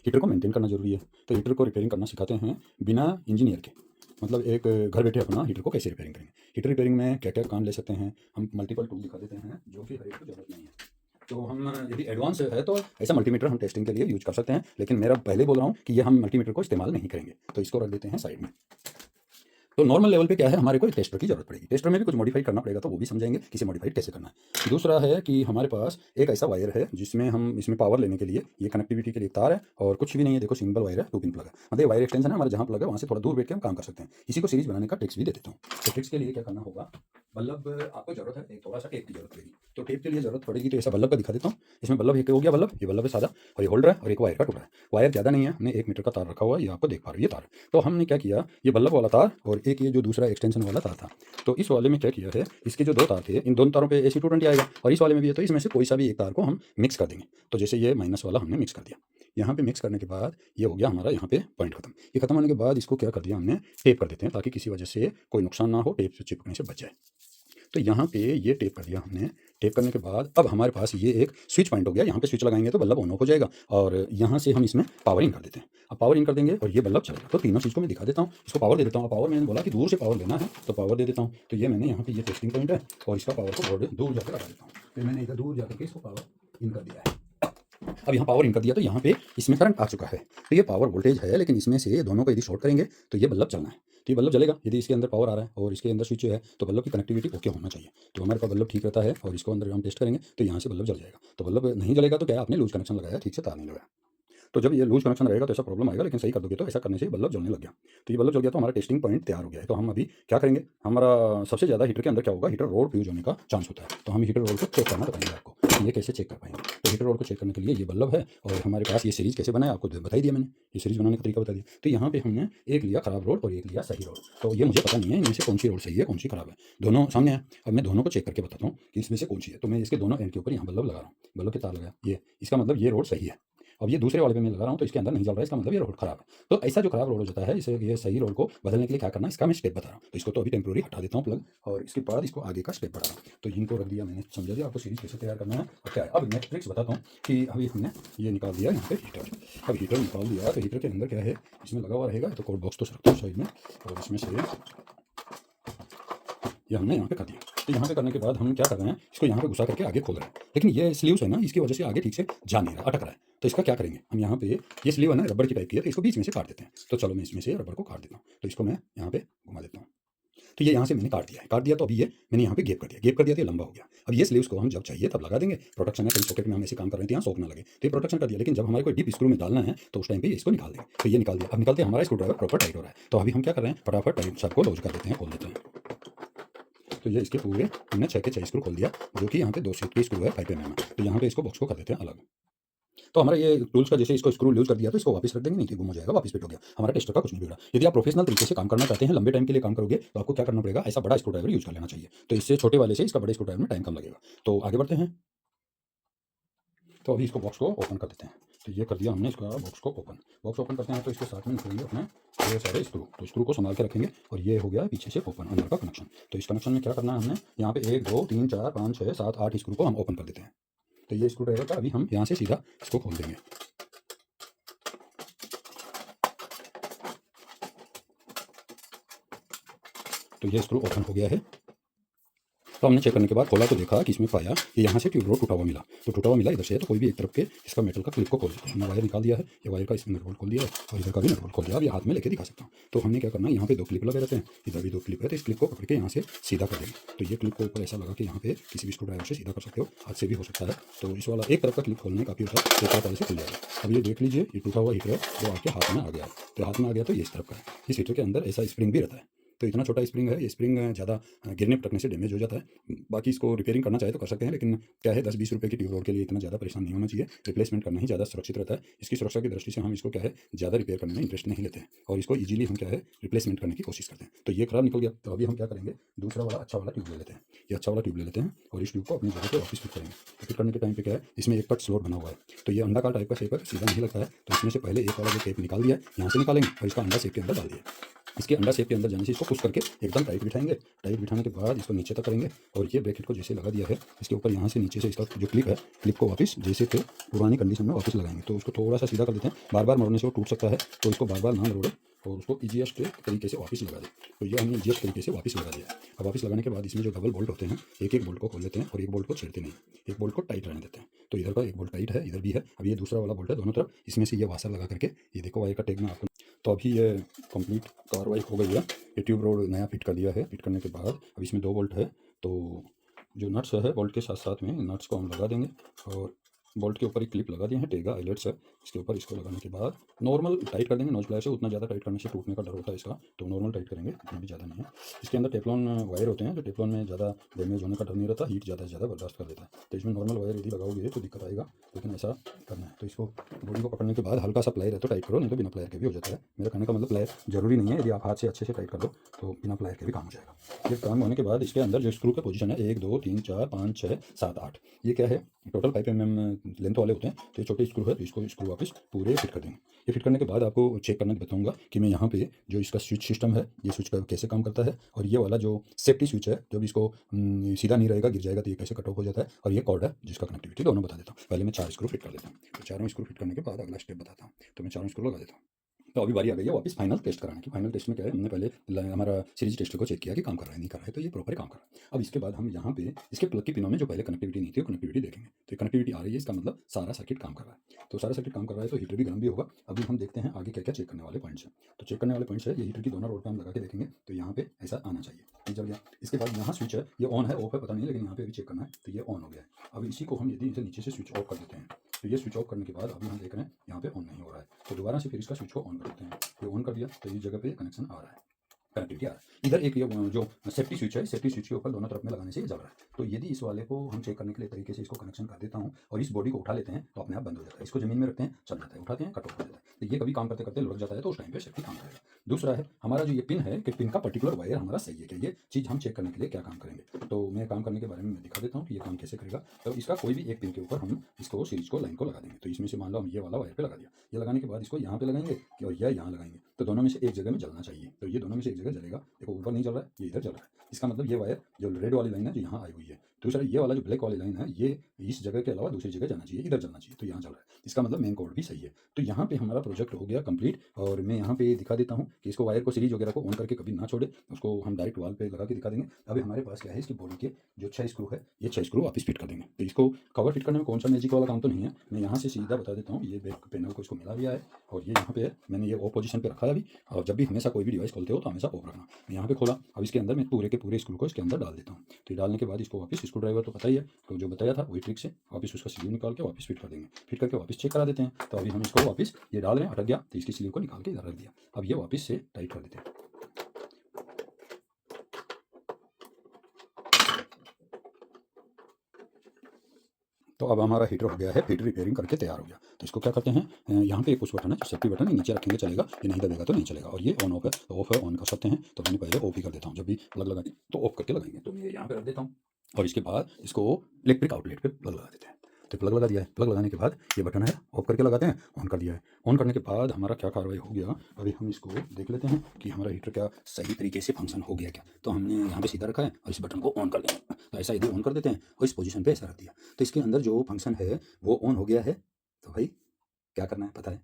Heater को maintain करना ज़रूरी है। तो हीटर को रिपेयरिंग करना सिखाते हैं बिना इंजीनियर के। मतलब एक घर बैठे अपना हीटर को कैसे रिपेयरिंग करेंगे, हीटर रिपेयरिंग में क्या क्या काम ले सकते हैं, हम मल्टीपल टूल दिखा देते हैं जो कि हर एक को ज़रूरत नहीं है। तो हम यदि एडवांस है तो ऐसा मल्टीमीटर हम टेस्टिंग के लिए यूज कर सकते हैं, लेकिन मेरा पहले बोल रहा हूँ कि ये हम मल्टीमीटर को इस्तेमाल नहीं करेंगे, तो इसको रख देते हैं साइड में। तो नॉर्मल लेवल पे क्या है, हमारे को एक टेस्टर की जरूरत पड़ेगी, टेस्टर में भी कुछ मॉडिफाई करना पड़ेगा, तो वो भी समझेंगे कि इसे मॉडिफाइड कैसे करना है। दूसरा है कि हमारे पास एक ऐसा वायर है जिसमें हम इसमें पावर लेने के लिए, ये कनेक्टिविटी के लिए तार है और कुछ भी नहीं है, देखो सिंगल वायर है, 2 पिन प्लग है, मतलब वायर एक्सटेंशन है हमारा, जहाँ प्लग है वहाँ से थोड़ा दूर बैठ के हम काम कर सकते हैं। इसी को सीरीज बनाने का ट्रिक्स भी दे देता हूँ। तो ट्रिक्स के लिए क्या करना होगा, बल्ब आपको जरूरत है, एक थोड़ा सा टेप की जरूरत पड़ेगी, तो टेप के लिए जरूरत पड़ेगी, तो ऐसा बल्ब का दिखा देता हूँ। इसमें बल्ब एक हो गया, बल्ब ये बल्ब है सादा, और ये होल्डर है और एक वायर का टुकड़ा है। वायर ज़्यादा नहीं है, हमने 1 मीटर का तार रखा हुआ है, ये आपको देख पा रहे हो ये तार। तो हमने क्या किया, ये बल्ब वाला तार और एक ये जो दूसरा एक्सटेंशन वाला तार था, तो इस वाले में क्या किया है, इसके जो 2 तार थे, इन दोनों तारों पे AC220 आएगा और इस वाले में भी है, तो इसमें से कोई सा भी एक तार को हम मिक्स कर देंगे। तो जैसे ये माइनस वाला हमने मिक्स कर दिया, यहाँ पे मिक्स करने के बाद ये हो गया हमारा यहाँ पे पॉइंट खत्म। ये खत्म होने के बाद इसको क्या कर दिया हमने, टेप कर देते हैं ताकि किसी वजह से कोई नुकसान ना हो, टेप से चिपकने से बच जाए। तो यहाँ पे ये टेप कर दिया हमने। टेप करने के बाद अब हमारे पास ये एक स्विच पॉइंट हो गया, यहाँ पे स्विच लगाएंगे तो बल्ब ऑन ऑफ हो जाएगा और यहाँ से हम इसमें पावर इन कर देते हैं। अब पावर इन कर देंगे और ये बल्ब चलेगा। तो तीनों चीज़ को मैं दिखा देता हूँ, इसको पावर दे देता हूँ। पावर मैंने बोला कि दूर से पावर लेना है तो पावर दे देता हूँ। तो ये मैंने यहाँ पे ये टेस्टिंग पॉइंट है और इसका पावर को बहुत दूर जाकर लगा देता हूँ। तो मैंने इधर दूर जाकर के इसको पावर इन कर दिया है। अब यहाँ पावर इन कर दिया तो यहाँ पे इसमें करंट आ चुका है, तो ये पावर वोल्टेज है, लेकिन इसमें से दोनों को यदि शॉर्ट करेंगे तो ये बल्ब चलना है, तो ये बल्ब जलेगा। यदि इसके अंदर पावर आ रहा है और इसके अंदर स्विच है तो बल्ब की कनेक्टिविटी ओके होना चाहिए, तो हमारे पास बल्ब ठीक रहता है। और इसको अंदर हम टेस्ट करेंगे तो यहाँ से बल्ब जल जाएगा। तो बल्ब नहीं जलेगा तो क्या, आपने लूज कनेक्शन लगाया, ठीक से तार नहीं लगाया। तो जब ये लूज कनेक्शन रहेगा तो ऐसा प्रॉब्लम आएगा, लेकिन सही कर दोगे तो ऐसा करने से बल्ब जलने लग गया। तो ये बल्ब जल गया तो हमारा टेस्टिंग पॉइंट तैयार हो गया है। तो हम अभी क्या करेंगे, हमारा सबसे ज़्यादा हीटर के अंदर क्या होगा, हीटर रोड फ्यूज होने का चांस होता है। तो हम हीटर रोड को चेक करना बताएंगे आपको, ये कैसे चेक कर पाएंगे। तो हीटर रोड को चेक करने के लिए ये बल्ब है और हमारे पास ये सीरीज़ कैसे बनाया आपको बताई दिया मैंने, ये सीरीज़ बनाने का तरीका बता दिया। तो यहाँ पे हमने एक लिया खराब रोड और एक लिया सही रोड। तो ये मुझे पता नहीं है इनमें से कौन सी रोड सही है कौन सी खराब है, दोनों सामने है। अब मैं दोनों को चेक करके बताता हूँ कि इसमें से कौन सी है। तो मैं इसके दोनों एंड के ऊपर यहाँ बल्ब लगा रहा हूँ, बल्ब के तार लगा, ये इसका मतलब ये रोड सही है। अब ये दूसरे वाले पे मैं लगा रहा हूँ तो इसके अंदर नहीं जल रहा है, इसका मतलब ये रोड खराब है। तो ऐसा जो खराब रोड हो जाता है, इसे ये सही रोड को बदलने के लिए क्या करना है, इसका मैं स्टेप बता रहा हूँ। तो इसको तो अभी टेम्प्रोरी हटा देता हूँ प्लग, और इसके बाद इसको आगे का स्टेप बता रहा हूँ। तो इनको रख दिया मैंने, समझा दिया आपको सीरीज कैसे तैयार करना है और क्या है। अब नेक्स्ट ट्रिक्स बताता हूँ कि अभी हमने ये निकाल दिया यहाँ पे हीटर। अब हीटर निकाल दिया तो हीटर के अंदर क्या है, इसमें लगा हुआ रहेगा। तो कोड बॉक्स तो रखता हूँ साइड में, और इसमें से ये हमने यहाँ पे कर दिया। तो यहाँ पे करने के बाद हम क्या कर रहे हैं, इसको यहाँ पे घुसा करके आगे खोल रहे हैं, लेकिन ये स्लीव्स है ना, इसकी वजह से आगे ठीक से जा नहीं रहा, अटक रहा है। तो इसका क्या करेंगे, हम यहाँ पे ये स्लीव है ना रबर की टाइप की है, तो इसको बीच में से काट देते हैं। तो चलो मैं इसमें से रबर को काट देता हूँ, तो इसको मैं यहाँ पे घुमा देता हूँ। तो ये यहाँ से मैंने काट दिया है, काट दिया तो अभी ये मैंने यहाँ पे गेप कर दिया, गेप कर दिया तो ये लंबा हो गया। अब ये स्लीव्स को हम जब चाहिए तब लगा देंगे, प्रोटेक्शन है, कहीं सॉकेट में हम ऐसे काम कर रहे थे यहाँ शॉक ना लगे, तो ये प्रोटेक्शन कर दिया। लेकिन जब हमारे को डीप स्क्रू में डालना है तो उस टाइम पे इसको निकाल देंगे। तो ये निकाल दिया। अब निकालते हमारा स्क्रू ड्राइवर प्रॉपर टाइट हो रहा है। तो अभी हम क्या कर रहे हैं, फटाफट टाइट सबको लॉक कर देते हैं, खोल देते हैं। तो ये इसके पूरे हमने 6 के 6 स्क्रू खोल दिया, जो कि यहाँ पे 2 सीट की स्क्रू है 5 mm। तो यहाँ पे इसको बॉक्स को कर देते हैं अलग। तो हमारा ये टूल्स का जैसे इसको स्क्रू लूज कर दिया तो इसको वापस रख देंगे, नहीं कि गुम हो जाएगा, वापस फिट हो गया। हमारा टेस्टर का कुछ नहीं बिगड़ा। यदि आप प्रोफेशनल तरीके से काम करना चाहते हैं, लंबे टाइम के लिए काम करोगे, तो आपको क्या करना पड़ेगा, ऐसा बड़ा स्क्रू ड्राइवर यूज कर लेना चाहिए। तो इससे छोटे वाले से इसका बड़े स्क्रू ड्राइवर में टाइम कम लगेगा। तो आगे बढ़ते हैं। तो अभी इसको बॉक्स को ओपन कर देते हैं। तो ये कर दिया हमने इसका बॉक्स को ओपन। बॉक्स ओपन करते हैं तो इसके साथ में निकलेंगे अपने ये सारे स्क्रू। तो स्क्रू को संभाल के रखेंगे और ये हो गया पीछे से ओपन, अंदर का कनेक्शन। तो इस कनेक्शन में क्या करना है, हमने यहाँ पे 1 2 3 4 5 6 7 8 स्क्रू को हम ओपन कर देते हैं। तो ये स्क्रू ड्राइवर का अभी हम यहाँ से सीधा इसको खोल देंगे। तो ये स्क्रू ओपन हो गया है। तो हमने चेक करने के बाद खोला तो देखा कि इसमें पाया कि यहाँ से ट्यूब रोड टूटा हुआ मिला। तो टूटा हुआ मिला इधर से है, तो कोई भी एक तरफ के इसका मेटल का क्लिप को खोल देते हैं। हमने वायर निकाल दिया है, ये वायर का इसमें नट बोल्ट खोल दिया है और इधर का भी नट बोल्ट खोल दिया। अब ये हाथ में लेके दिखा सकता हूँ। तो हमने क्या करना है, यहाँ पे 2 क्लिप लगे रहते हैं, इधर भी 2 क्लिप है, तो इस क्लिप को पकड़ के यहाँ से सीधा कर देंगे। तो ये क्लिप को ऊपर ऐसा लगा कि यहाँ पे किसी भी स्क्रू ड्राइवर से सीधा कर सकते हो, हाथ से भी हो सकता है। तो इस वाला एक तरफ का क्लिप खोलने काफ़ी होता है, एक तरफ वाले से खुल जाएगा। अब ये देख लीजिए, ये टूटा हुआ हीटर है जो आपके हाथ में आ गया है। तो हाथ में आ गया तो ये इस तरफ का है। इस हीटर के अंदर ऐसा स्प्रिंग भी रहता है। तो इतना छोटा स्प्रिंग है, ये स्प्रिंग ज़्यादा गिरने पटकने से डैमेज हो जाता है। बाकी इसको रिपेयरिंग करना चाहे तो कर सकते हैं, लेकिन क्या है 10-20 रुपये की ट्यूब रोड के लिए इतना ज़्यादा परेशान नहीं होना चाहिए। रिप्लेसमेंट करना ही ज़्यादा सुरक्षित रहता है। इसकी सुरक्षा की दृष्टि से हम इसको क्या है ज़्यादा रिपेयर करने में इंटरेस्ट नहीं लेते हैं और इसको ईजिली हम क्या है रिप्लेसमेंट करने की कोशिश करते हैं। तो ये खराब निकल गया, तो अभी हम क्या करेंगे, दूसरा वाला अच्छा वाला ट्यूब ले लेते हैं। ये अच्छा वाला ट्यूब ले लेते हैं और इस ट्यूब को अपनी जगह पर वापस फिट करेंगे। तो फिट करने के टाइम पे क्या है, इसमें एक कट स्लॉट बना हुआ है, तो ये अंडाकार टाइप का शेप है, सीधा नहीं लगता है। तो इसमें से पहले एक वाला जो टेप निकाल दिया, यहाँ से निकालेंगे और इसका अंडा शेप के अंदर डाल दिया। इसके अंडा शेप के अंदर जाने से इसको पुश करके एकदम टाइट बिठाएंगे। टाइट बिठाने के बाद इसको नीचे तक करेंगे और ये ब्रैकेट को जैसे लगा दिया है, इसके ऊपर यहाँ से नीचे से इसका जो क्लिप है, क्लिप को वापस जैसे थे पुरानी कंडीशन में वापस लगाएंगे। तो उसको थोड़ा सा सीधा कर देते हैं, बार बार मोड़ने से वो टूट सकता है, तो इसको बार बार ना मोड़े और उसको ईजीएस्ट तरीके से वापस लगा दें। तो ये हमने ईजीएस्ट तरीके से वापस लगा दिया है। अब वापस लगाने के बाद इसमें जो डबल बोल्ट होते हैं, एक एक बोल्ट को खोल लेते हैं और एक बोल्ट को छेड़ते नहीं, एक बोल्ट को टाइट रहने देते हैं। तो इधर का एक बोल्ट टाइट है, इधर भी है। अब ये दूसरा वाला बोल्ट है दोनों तरफ, इसमें से ये वाशर लगा करके ये देखो वायर का टैग में आपको। तो अभी ये कंप्लीट कार्रवाई हो गई है। ये ट्यूब रोड नया फिट कर दिया है। फिट करने के बाद अब इसमें 2 बोल्ट है, तो जो नट्स है बोल्ट के साथ साथ में नट्स को हम लगा देंगे और बोल्ट के ऊपर एक क्लिप लगा दिए हैं, टेगा आइलेट्स है, इसके ऊपर इसको लगाने के बाद नॉर्मल टाइट कर देंगे। नोज प्लायर से उतना ज़्यादा टाइट करने से टूटने का डर होता है इसका, तो नॉर्मल टाइट करेंगे, इतना भी ज़्यादा नहीं है। इसके अंदर टेफ्लॉन वायर होते हैं, जो टेफ्लॉन में ज़्यादा डैमेज होने का डर नहीं रहता, हीट ज़्यादा से ज़्यादा बर्दाश्त कर देता है। तो इसमें नॉर्मल वायर यदि लगाओगे तो दिक्कत आएगा, लेकिन ऐसा करना है। तो इसको बॉडी को पकड़ने के बाद हल्का सा प्लायर है तो टाइट करो, नहीं तो बिना प्लायर के भी हो जाता है। मेरा कहने का मतलब प्लायर जरूरी नहीं है, यदि आप हाथ से अच्छे से टाइट कर दो तो बिना प्लायर के भी काम हो जाएगा। ये काम होने के बाद इसके अंदर जो स्क्रू का पोजीशन है 1 2 3 4 5 6 7 8, ये क्या है टोटल 5 mm लेंथ वाले होते हैं। तो ये छोटे स्क्रू है, तो इसको स्क्रू वापस पूरे फिट कर देंगे। ये फिट करने के बाद आपको चेक करना बताऊंगा कि मैं यहाँ पे जो इसका स्विच सिस्टम है, ये स्विच का कैसे काम करता है, और ये वाला जो सेफ्टी स्विच है, जब इसको सीधा नहीं रहेगा गिर जाएगा तो ये कैसे कट ऑफ हो जाता है, और ये कॉर्ड है जिसका कनेक्टिविटी दोनों बता देता हूँ। पहले मैं 4 स्क्रू फिट कर देता हूँ। तो चारों स्क्रू फिट करने के बाद अगला स्टेप बताता हूँ। तो मैं चारों स्क्रू लगा देता हूँ। तो अभी बारी आ गई है वापस फाइनल टेस्ट कराने की। फाइनल टेस्ट में क्या है, हमने पहले हमारा सीरीज टेस्टर को चेक किया कि काम कर रहा है नहीं कर रहा है, तो ये प्रॉपर काम कर रहा है। अब इसके बाद हम यहाँ पे इसके प्लग की पिनों में जो पहले कनेक्टिविटी नहीं थी वो कनेक्टिविटी देखेंगे। तो ये कनेक्टिविटी आ रही है, इसका मतलब सारा सर्किट काम कर रहा है। तो सारा सर्किट काम कर रहा है तो हीटर भी गर्म भी होगा। अभी हम देखते हैं आगे क्या क्या चेक करने वाले पॉइंट्स हैं। तो चेक करने वाले पॉइंट्स है, ये हीटर की दोनों रोड पर हम लगा के देखेंगे। तो यहाँ पे ऐसा आना चाहिए, ये जल गया। इसके बाद यहाँ स्विच है, ये ऑन है ऑफ है पता नहीं, लेकिन यहाँ पे अभी चेक करना है। तो ये ऑन हो गया है। अब इसी को हम यदि इसे नीचे से स्विच ऑफ कर देते हैं, तो ये स्विच ऑफ करने के बाद अभी हम देख रहे हैं यहाँ पे ऑन नहीं हो रहा है। तो दोबारा से फिर इसका स्विच को ऑन कर देते हैं। ये ऑन कर दिया तो इस जगह पे कनेक्शन आ रहा है, कनेक्टिविटी आ रहा है। इधर एक ये जो सेफ्टी स्विच है, सेफ्टी स्विच के ऊपर दोनों तरफ में लगाने से ये जल रहा है। तो यदि इस वाले को हम चेक करने के लिए तरीके से इसको कनेक्शन कर देता हूँ और इस बॉडी को उठा लेते हैं तो अपने आप बंद हो जाता है। इसको जमीन में रखते हैं चल जाता है, उठाते हैं कट ऑफ हो जाता है। तो ये कभी काम करते करते लुढ़क जाता है तो उस टाइम पे सेफ्टी काम करेगा। दूसरा है हमारा जो ये पिन है कि पिन का पर्टिकुलर वायर हमारा सही है कि ये चीज़ हम चेक करने के लिए क्या काम करेंगे। तो मैं काम करने के बारे में मैं दिखा देता हूँ कि ये काम कैसे करेगा। तो इसका कोई भी एक पिन के ऊपर हम इसको सीरीज को लाइन को लगा देंगे। तो इसमें से मान लो हम ये वाला वायर पे लगा दिया, ये लगाने के बाद इसको यहाँ पे लगाएंगे और यह यहाँ लगाएंगे। तो दोनों में से एक जगह में जलना चाहिए। तो ये दोनों में से एक जगह जलेगा। देखो ऊपर नहीं जल रहा है, ये इधर जल रहा है। इसका मतलब ये वायर जो रेड वाली लाइन है जो यहाँ आई हुई है, दूसरा ये वाला जो ब्लैक वाली लाइन है ये इस जगह के अलावा दूसरी जगह जाना चाहिए, इधर जाना चाहिए। तो यहाँ जल रहा है, इसका मतलब मेन कोड भी सही है। तो यहाँ पे हमारा प्रोजेक्ट हो गया कंप्लीट। और मैं यहाँ पे दिखा देता हूँ कि इसको वायर को सीरीज वगैरह को ऑन करके कभी ना छोड़े, उसको हम डायरेक्ट वाल पे लगा के दिखा देंगे। अभी हमारे पास क्या है, इसकी बॉडी के जो 6 स्क्रू है, ये 6 स्क्रू वापस फिट कर देंगे। तो इसको कवर फिट करने में कौन सा मैजिक वाला काम तो नहीं है, मैं यहाँ से सीधा बता देता हूँ। ये बैक पैनल को इसको मिला दिया है और ये यहाँ पे है, मैंने ये ऑफ पोजीशन पे रखा है अभी। और जब भी हमेशा कोई भी डिवाइस खोलते हो तो हमेशा ऑफ रखना। मैं यहाँ पे खोला, अब इसके अंदर मैं पूरे के पूरे स्क्रू को इसके अंदर डाल देता हूँ। तो ये डालने के बाद इसको वापस स्क्रू ड्राइवर तो पता ही है, तो जो बताया था वही ट्रिक से वापस उसका स्लीव निकाल के वापस फिट कर देंगे। फिट करके वापस चेक करा देते हैं। तो अभी हम इसको वापस ये डाल रहे हैं, अटक गया तो इसकी स्लीव को निकाल के इधर रख दिया। अब ये वापस से टाइट कर देते हैं। तो अब हमारा हीटर हो गया है, हीटर रिपेयरिंग करके तैयार हो गया। तो इसको क्या करते हैं, यहाँ पे एक पुश बटन है, सेफ्टी बटन, नीचे रखेंगे चलेगा, ये नहीं दबेगा तो नहीं चलेगा। और ये ऑन ऑफ है, तो ऑफ है ऑन कर सकते हैं। तो मैंने पहले ऑफ ही कर देता हूँ, जब भी प्लग लगाएंगे तो ऑफ करके लगाएंगे। तो मैं यहाँ पे रख देता हूँ और इसके बाद इसको इलेक्ट्रिक आउटलेट पे प्लग लगा देते हैं। तो प्लग लगा दिया है। प्लग लगाने के बाद ये बटन है, ऑफ करके लगाते हैं, ऑन कर दिया है। ऑन करने के बाद हमारा क्या कार्रवाई हो गया, अभी हम इसको देख लेते हैं कि हमारा हीटर क्या सही तरीके से फंक्शन हो गया क्या। तो हमने यहाँ पे सीधा रखा है और इस बटन को ऑन कर देंगे। तो ऐसा यदि ऑन कर देते हैं और इस पोजीशन पे ऐसा रख दिया तो इसके अंदर जो फंक्शन है वो ऑन हो गया है। तो भाई क्या करना है पता है,